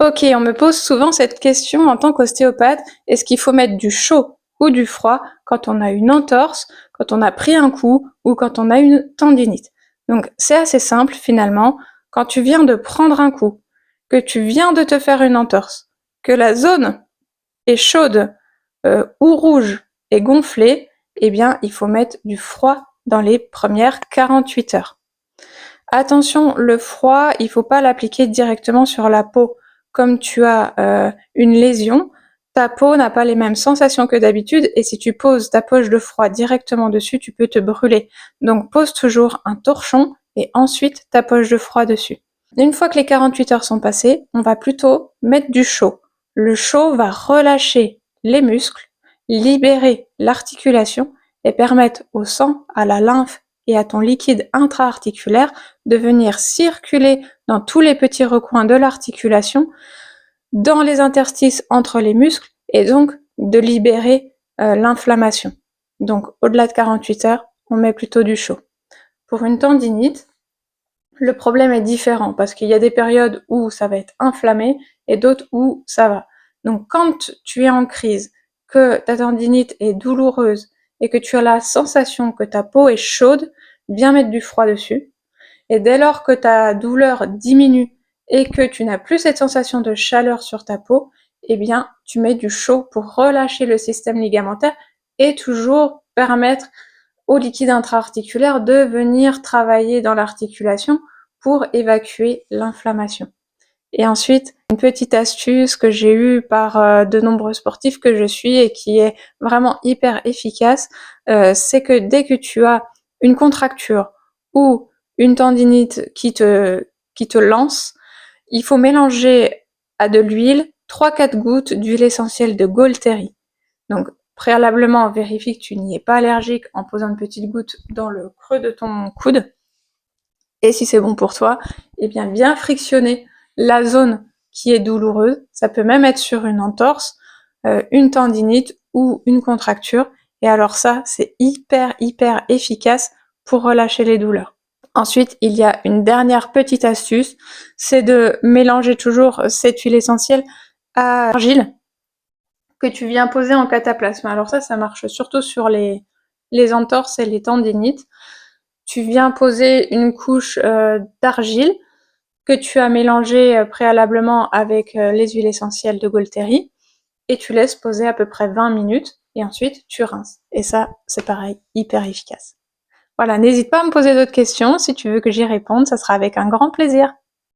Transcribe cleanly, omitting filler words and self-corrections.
Ok, on me pose souvent cette question en tant qu'ostéopathe, est-ce qu'il faut mettre du chaud ou du froid quand on a une entorse, quand on a pris un coup ou quand on a une tendinite? Donc c'est assez simple finalement, quand tu viens de prendre un coup, que tu viens de te faire une entorse, que la zone est chaude ou rouge et gonflée, eh bien il faut mettre du froid dans les premières 48 heures. Attention, le froid, il faut pas l'appliquer directement sur la peau. Comme tu as une lésion, ta peau n'a pas les mêmes sensations que d'habitude et si tu poses ta poche de froid directement dessus, tu peux te brûler. Donc pose toujours un torchon et ensuite ta poche de froid dessus. Une fois que les 48 heures sont passées, on va plutôt mettre du chaud. Le chaud va relâcher les muscles, libérer l'articulation et permettre au sang, à la lymphe et à ton liquide intra-articulaire de venir circuler dans tous les petits recoins de l'articulation, dans les interstices entre les muscles, et donc de libérer l'inflammation. Donc au-delà de 48 heures, on met plutôt du chaud. Pour une tendinite, le problème est différent parce qu'il y a des périodes où ça va être inflammé et d'autres où ça va. Donc quand tu es en crise, que ta tendinite est douloureuse et que tu as la sensation que ta peau est chaude, bien mettre du froid dessus. Et dès lors que ta douleur diminue et que tu n'as plus cette sensation de chaleur sur ta peau, eh bien, tu mets du chaud pour relâcher le système ligamentaire et toujours permettre au liquide intra-articulaire de venir travailler dans l'articulation pour évacuer l'inflammation. Et ensuite, une petite astuce que j'ai eue par de nombreux sportifs que je suis et qui est vraiment hyper efficace, c'est que dès que tu as une contracture ou une tendinite qui te lance, il faut mélanger à de l'huile 3-4 gouttes d'huile essentielle de Gualteri. Donc préalablement, vérifie que tu n'y es pas allergique en posant une petite goutte dans le creux de ton coude. Et si c'est bon pour toi, eh bien frictionner la zone qui est douloureuse. Ça peut même être sur une entorse, une tendinite ou une contracture. Et alors ça, c'est hyper efficace pour relâcher les douleurs. Ensuite, il y a une dernière petite astuce, c'est de mélanger toujours cette huile essentielle à l'argile que tu viens poser en cataplasme. Alors ça marche surtout sur les entorses et les tendinites. Tu viens poser une couche d'argile que tu as mélangée préalablement avec les huiles essentielles de Gualteri et tu laisses poser à peu près 20 minutes et ensuite tu rinces. Et ça, c'est pareil, hyper efficace. Voilà, n'hésite pas à me poser d'autres questions. Si tu veux que j'y réponde, ça sera avec un grand plaisir.